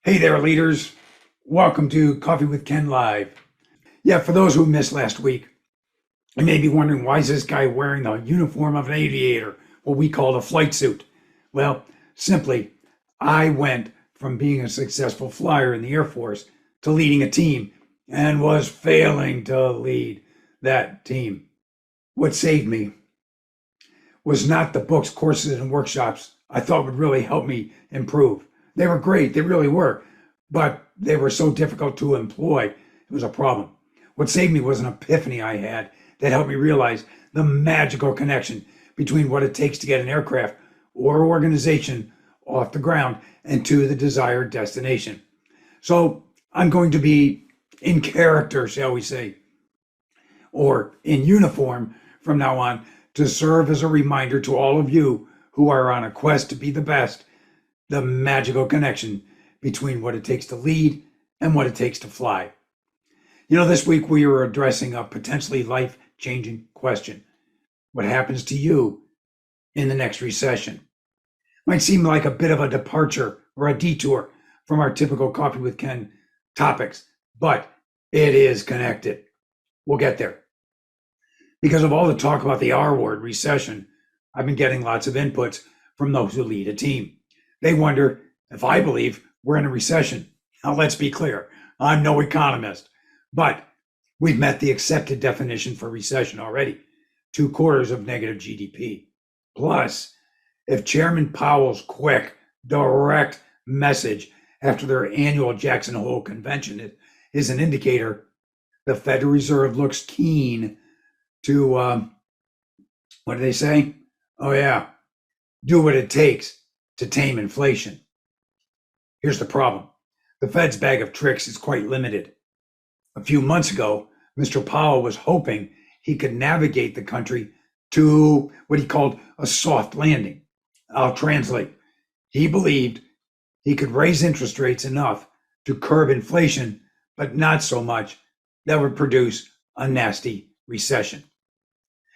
Hey there, leaders. Welcome to Coffee with Ken Live. Yeah, for those who missed last week, you may be wondering, why is this guy wearing the uniform of an aviator, what we call a flight suit? Well, simply, I went from being a successful flyer in the Air Force to leading a team and was failing to lead that team. What saved me was not the books, courses, and workshops I thought would really help me improve. They were great, they really were, but they were so difficult to employ, it was a problem. What saved me was an epiphany I had that helped me realize the magical connection between what it takes to get an aircraft or organization off the ground and to the desired destination. So I'm going to be in character, shall we say, or in uniform from now on, to serve as a reminder to all of you who are on a quest to be the best, the magical connection between what it takes to lead and what it takes to fly. You know, this week we are addressing a potentially life-changing question. What happens to you in the next recession? Might seem like a bit of a departure or a detour from our typical Coffee with Ken topics, but it is connected. We'll get there. Because of all the talk about the R word, recession, I've been getting lots of inputs from those who lead a team. They wonder if I believe we're in a recession. Now, let's be clear, I'm no economist, but we've met the accepted definition for recession already, 2 quarters of negative GDP. Plus, if Chairman Powell's quick, direct message after their annual Jackson Hole convention is an indicator, the Federal Reserve looks keen to, what do they say? Oh yeah, do what it takes to tame inflation. Here's the problem. The Fed's bag of tricks is quite limited. A few months ago, Mr. Powell was hoping he could navigate the country to what he called a soft landing. I'll translate. He believed he could raise interest rates enough to curb inflation, but not so much that would produce a nasty recession.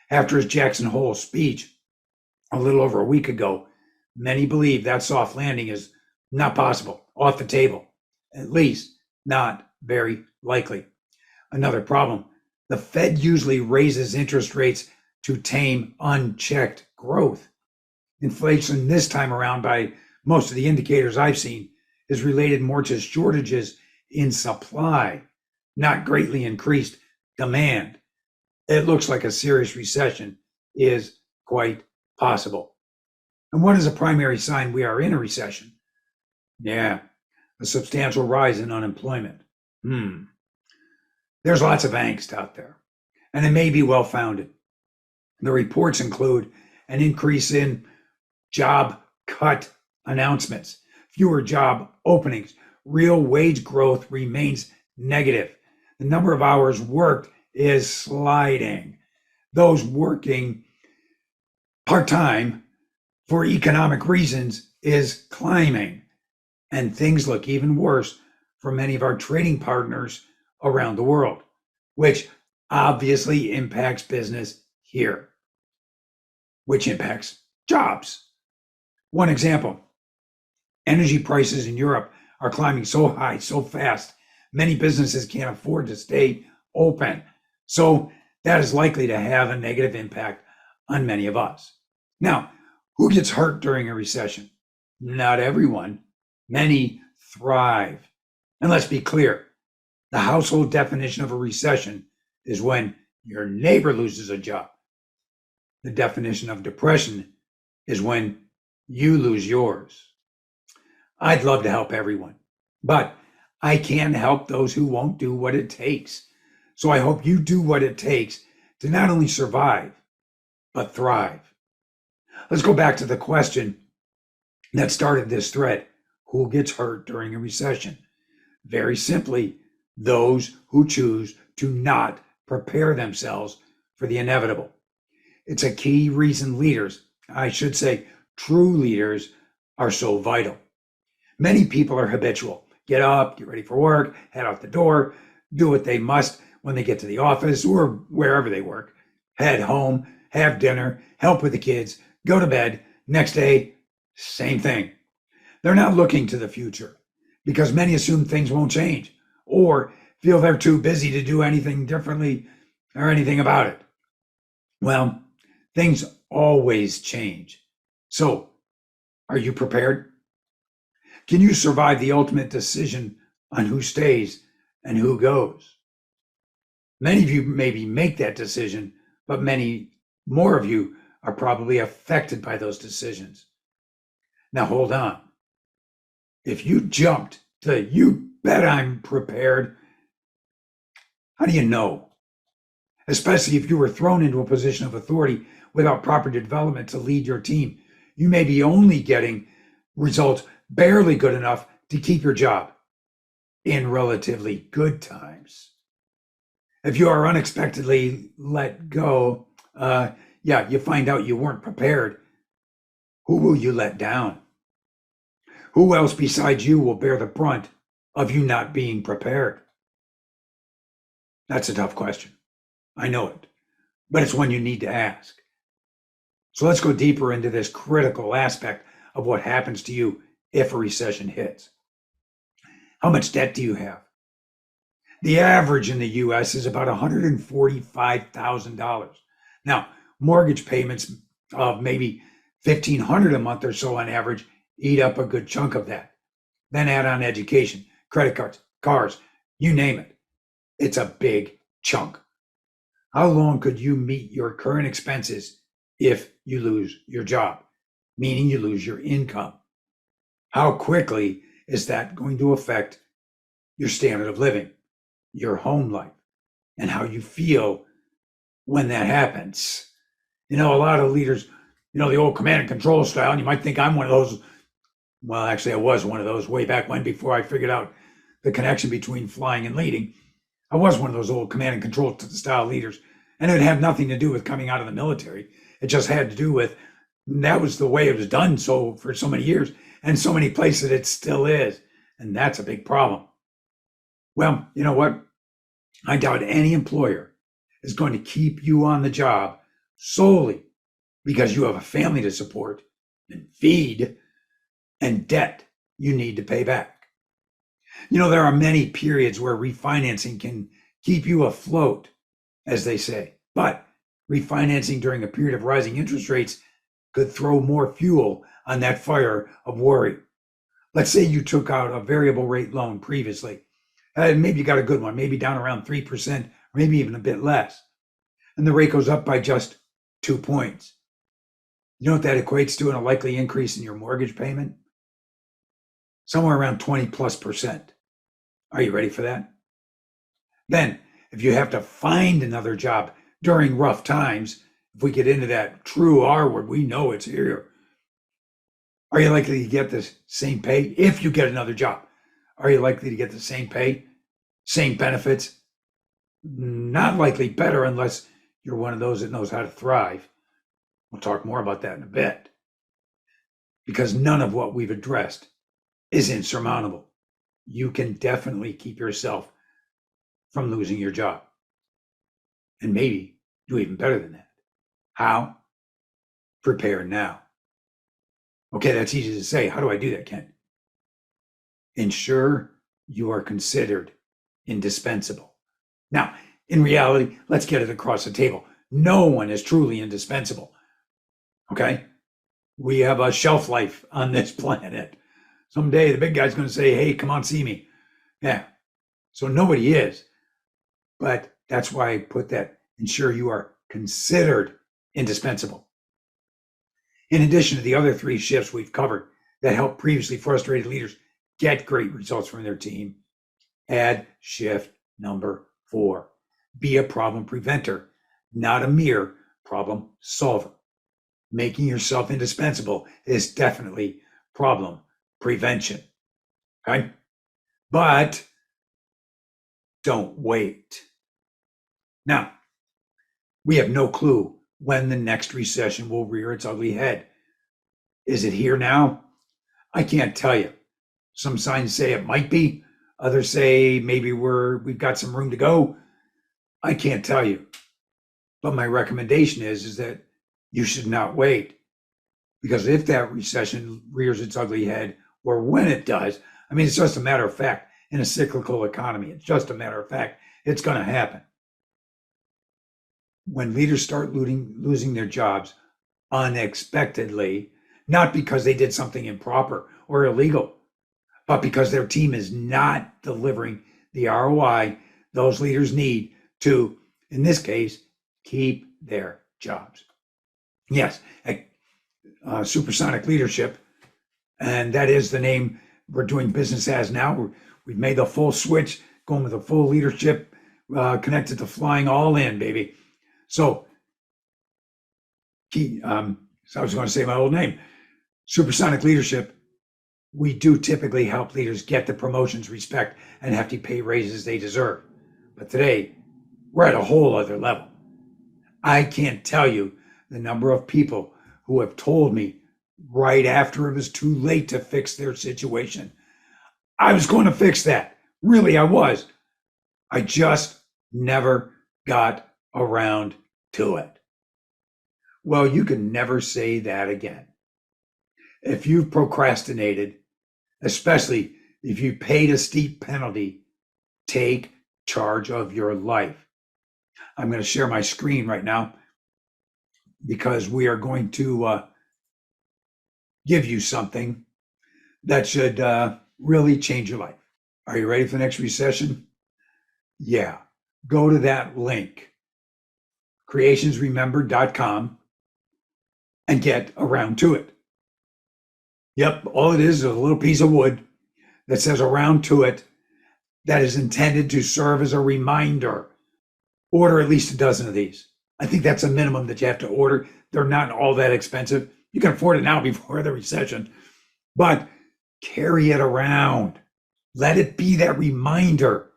After his Jackson Hole speech a little over a week ago, many believe that soft landing is not possible, off the table, at least not very likely. Another problem, the Fed usually raises interest rates to tame unchecked growth. Inflation this time around, by most of the indicators I've seen, is related more to shortages in supply, not greatly increased demand. It looks like a serious recession is quite possible. And what is a primary sign we are in a recession? Yeah, a substantial rise in unemployment. There's lots of angst out there, and it may be well-founded. The reports include an increase in job cut announcements, fewer job openings, real wage growth remains negative. The number of hours worked is sliding. Those working part-time for economic reasons is climbing. And things look even worse for many of our trading partners around the world, which obviously impacts business here, which impacts jobs. One example, energy prices in Europe are climbing so high, so fast, many businesses can't afford to stay open. So that is likely to have a negative impact on many of us. Now, who gets hurt during a recession? Not everyone. Many thrive. And let's be clear, the household definition of a recession is when your neighbor loses a job. The definition of depression is when you lose yours. I'd love to help everyone, but I can't help those who won't do what it takes. So I hope you do what it takes to not only survive, but thrive. Let's go back to the question that started this thread. Who gets hurt during a recession? Very simply, those who choose to not prepare themselves for the inevitable. It's a key reason leaders, I should say true leaders, are so vital. Many people are habitual. Get up, get ready for work, head out the door, do what they must when they get to the office or wherever they work, head home, have dinner, help with the kids, go to bed, next day, same thing. They're not looking to the future because many assume things won't change or feel they're too busy to do anything differently or anything about it. Well, things always change. So, are you prepared? Can you survive the ultimate decision on who stays and who goes? Many of you maybe make that decision, but many more of you are probably affected by those decisions. Now, hold on. If you jumped to "you bet I'm prepared," how do you know? Especially if you were thrown into a position of authority without proper development to lead your team. You may be only getting results barely good enough to keep your job in relatively good times. If you are unexpectedly let go, you find out you weren't prepared. Who will you let down? Who else besides you will bear the brunt of you not being prepared? That's a tough question. I know it, but it's one you need to ask. So let's go deeper into this critical aspect of what happens to you if a recession hits. How much debt do you have? The average in the US is about $145,000. Now, mortgage payments of maybe $1,500 a month or so on average eat up a good chunk of that. Then add on education, credit cards, cars, you name it. It's a big chunk. How long could you meet your current expenses if you lose your job, meaning you lose your income? How quickly is that going to affect your standard of living, your home life, and how you feel when that happens? A lot of leaders, the old command and control style, and you might think I'm one of those. Well, actually, I was one of those way back when, before I figured out the connection between flying and leading. I was one of those old command and control style leaders, and it had nothing to do with coming out of the military. It just had to do with that was the way it was done for so many years, and so many places it still is, and that's a big problem. Well, you know what? I doubt any employer is going to keep you on the job solely because you have a family to support and feed and debt you need to pay back. There are many periods where refinancing can keep you afloat, as they say, but refinancing during a period of rising interest rates could throw more fuel on that fire of worry. Let's say you took out a variable rate loan previously. Maybe you got a good one, maybe down around 3%, or maybe even a bit less. And the rate goes up by just 2 points. You know what that equates to in a likely increase in your mortgage payment? Somewhere around 20+%. Are you ready for that? Then, if you have to find another job during rough times, if we get into that true R word, we know it's here. Are you likely to get the same pay if you get another job? Are you likely to get the same pay, same benefits? Not likely better unless you're one of those that knows how to thrive. We'll talk more about that in a bit. Because none of what we've addressed is insurmountable. You can definitely keep yourself from losing your job. And maybe do even better than that. How? Prepare now. Okay, that's easy to say. How do I do that, Ken? Ensure you are considered indispensable. Now, in reality, let's get it across the table. No one is truly indispensable. Okay? We have a shelf life on this planet. Someday the big guy's going to say, hey, come on, see me. Yeah. So nobody is. But that's why I put that, ensure you are considered indispensable. In addition to the other 3 shifts we've covered that help previously frustrated leaders get great results from their team, add shift number 4. Be a problem preventer, not a mere problem solver. Making yourself indispensable is definitely problem prevention. Okay? But don't wait. Now, we have no clue when the next recession will rear its ugly head. Is it here now? I can't tell you. Some signs say it might be. Others say maybe we've got some room to go. I can't tell you. But my recommendation is that you should not wait. Because if that recession rears its ugly head, or when it does, I mean, it's just a matter of fact in a cyclical economy. It's just a matter of fact. It's going to happen. When leaders start losing their jobs unexpectedly, not because they did something improper or illegal, but because their team is not delivering the ROI those leaders need to, in this case, keep their jobs. Yes, supersonic leadership, and that is the name we're doing business as now. We've made the full switch, going with the full leadership, connected to flying all in, baby. So I was going to say my old name, supersonic leadership. We do typically help leaders get the promotions, respect, and hefty pay raises they deserve. But today, we're at a whole other level. I can't tell you the number of people who have told me right after it was too late to fix their situation, I was going to fix that. Really, I was. I just never got around to it. Well, you can never say that again. If you've procrastinated, especially if you paid a steep penalty, take charge of your life. I'm going to share my screen right now because we are going to give you something that should really change your life. Are you ready for the next recession? Yeah. Go to that link, creationsremember.com, and get around to it. Yep, all it is a little piece of wood that says around to it that is intended to serve as a reminder. Order at least a dozen of these. I think that's a minimum that you have to order. They're not all that expensive. You can afford it now before the recession, but carry it around. Let it be that reminder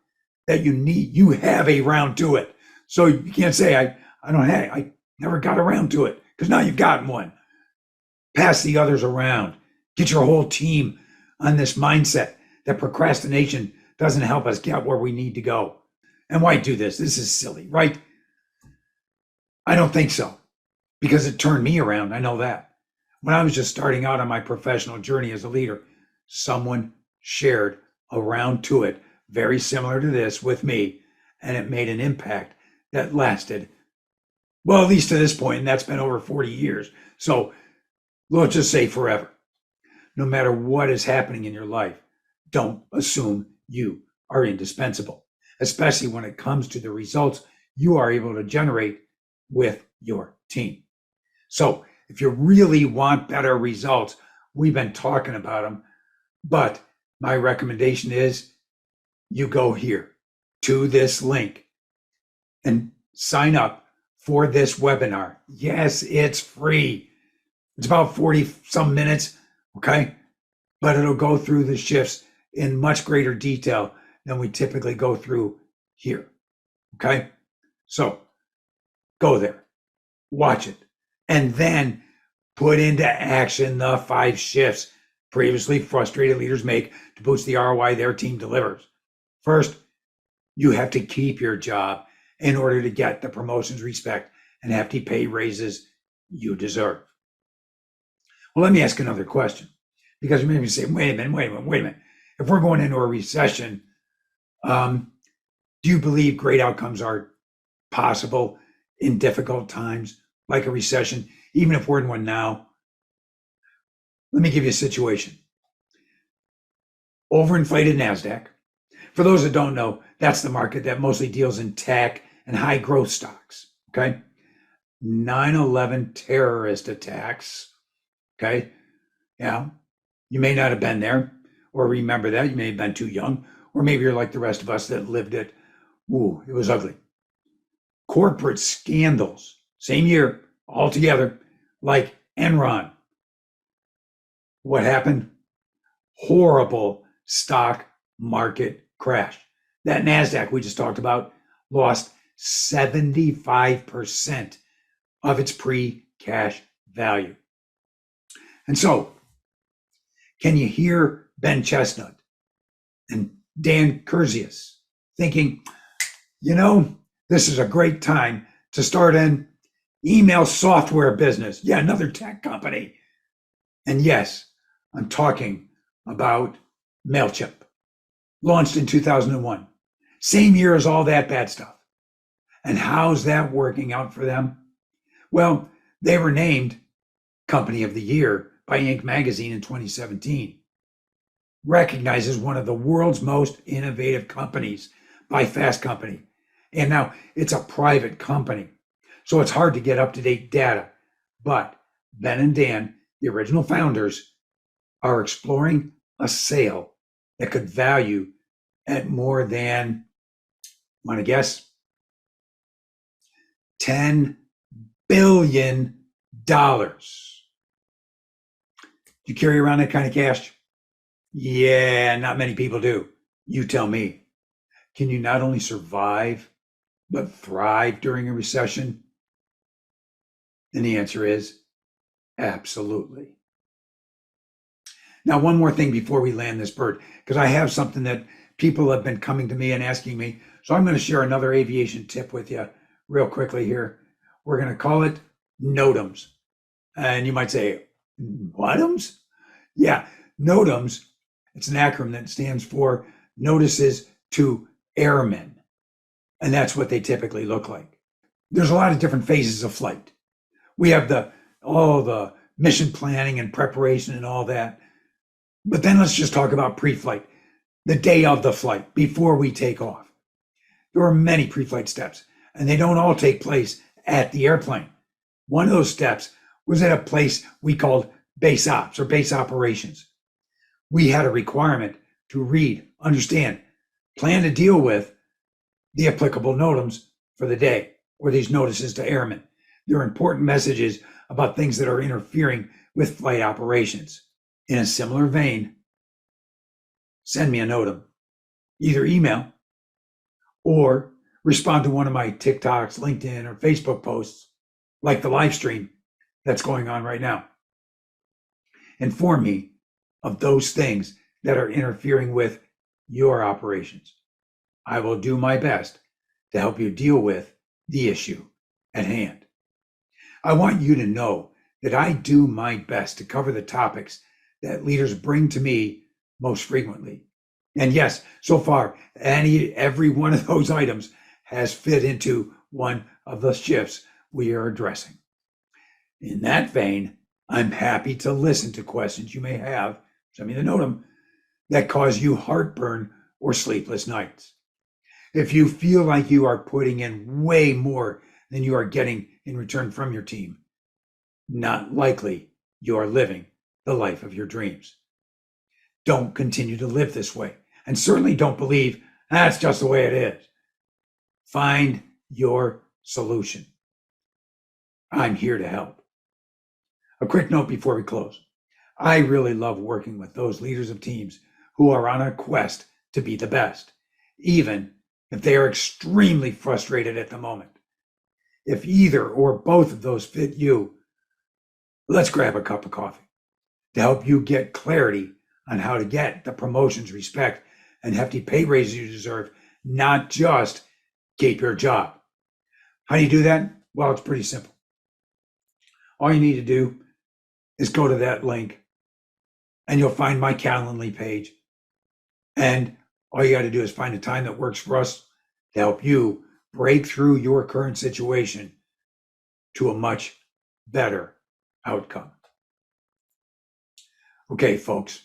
that you have a round to it. So you can't say, I never got around to it, because now you've gotten one. Pass the others around. Get your whole team on this mindset that procrastination doesn't help us get where we need to go. And why do this? This is silly, right? I don't think so, because it turned me around. I know that. When I was just starting out on my professional journey as a leader, someone shared around to it, very similar to this with me, and it made an impact that lasted, well, at least to this point, and that's been over 40 years. So let's just say forever. No matter what is happening in your life, don't assume you are indispensable, especially when it comes to the results you are able to generate with your team. So if you really want better results, we've been talking about them, but my recommendation is you go here to this link and sign up for this webinar. Yes, it's free. It's about 40 some minutes, okay? But it'll go through the shifts in much greater detail than we typically go through here, okay? So go there, watch it, and then put into action the 5 shifts previously frustrated leaders make to boost the ROI their team delivers. First, you have to keep your job in order to get the promotions, respect, and hefty pay raises you deserve. Well, let me ask another question, because you may be saying, wait a minute. If we're going into a recession, do you believe great outcomes are possible in difficult times like a recession, even if we're in one now? Let me give you a situation. Overinflated NASDAQ. For those that don't know, that's the market that mostly deals in tech and high growth stocks, okay? 9/11 terrorist attacks, okay? Yeah, you may not have been there or remember that. You may have been too young, or maybe you're like the rest of us that lived it. Ooh, it was ugly. Corporate scandals, same year, all together, like Enron. What happened? Horrible stock market crash. That NASDAQ we just talked about lost 75% of its pre-cash value. And so, can you hear Ben Chestnut and Dan Kurzius thinking, this is a great time to start an email software business? Yeah, another tech company. And yes, I'm talking about MailChimp, launched in 2001. Same year as all that bad stuff. And how's that working out for them? Well, they were named Company of the Year by Inc. magazine in 2017. Recognized as one of the world's most innovative companies by Fast Company. And now it's a private company, so it's hard to get up-to-date data. But Ben and Dan, the original founders, are exploring a sale that could value at more than, want to guess, $10 billion. Do you carry around that kind of cash? Yeah, not many people do. You tell me. Can you not only survive, but thrive during a recession? And the answer is absolutely. Now, one more thing before we land this bird, because I have something that people have been coming to me and asking me. So I'm going to share another aviation tip with you real quickly here. We're going to call it NOTAMs. And you might say, what'ums? Yeah, NOTAMs. It's an acronym that stands for Notices to Airmen. And that's what they typically look like. There's a lot of different phases of flight. We have all the mission planning and preparation and all that. But then let's just talk about pre-flight, the day of the flight, before we take off. There are many pre-flight steps, and they don't all take place at the airplane. One of those steps was at a place we called base ops or base operations. We had a requirement to read, understand, plan to deal with the applicable NOTAMs for the day, or these notices to airmen. They're important messages about things that are interfering with flight operations. In a similar vein, send me a NOTAM, either email or respond to one of my TikToks, LinkedIn, or Facebook posts, like the live stream that's going on right now. Inform me of those things that are interfering with your operations. I will do my best to help you deal with the issue at hand. I want you to know that I do my best to cover the topics that leaders bring to me most frequently. And yes, so far, every one of those items has fit into one of the shifts we are addressing. In that vein, I'm happy to listen to questions you may have, send me the NOTAM, that cause you heartburn or sleepless nights. If you feel like you are putting in way more than you are getting in return from your team, not likely you are living the life of your dreams. Don't continue to live this way, and certainly don't believe that's just the way it is. Find your solution. I'm here to help. A quick note before we close. I really love working with those leaders of teams who are on a quest to be the best, even if they are extremely frustrated at the moment. If either or both of those fit you, let's grab a cup of coffee to help you get clarity on how to get the promotions, respect, and hefty pay raises you deserve, not just keep your job. How do you do that? Well, it's pretty simple. All you need to do is go to that link and you'll find my Calendly page. And all you got to do is find a time that works for us to help you break through your current situation to a much better outcome. Okay, folks.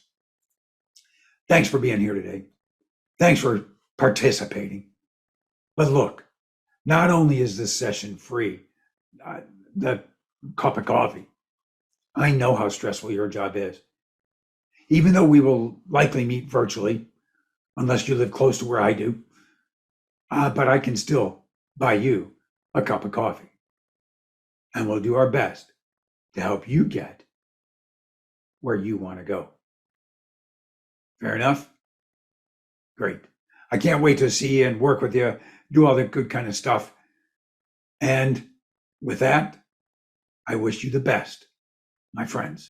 Thanks for being here today. Thanks for participating. But look, not only is this session free, the cup of coffee, I know how stressful your job is. Even though we will likely meet virtually, unless you live close to where I do, but I can still buy you a cup of coffee. And we'll do our best to help you get where you want to go. Fair enough? Great. I can't wait to see you and work with you, do all the good kind of stuff. And with that, I wish you the best, my friends.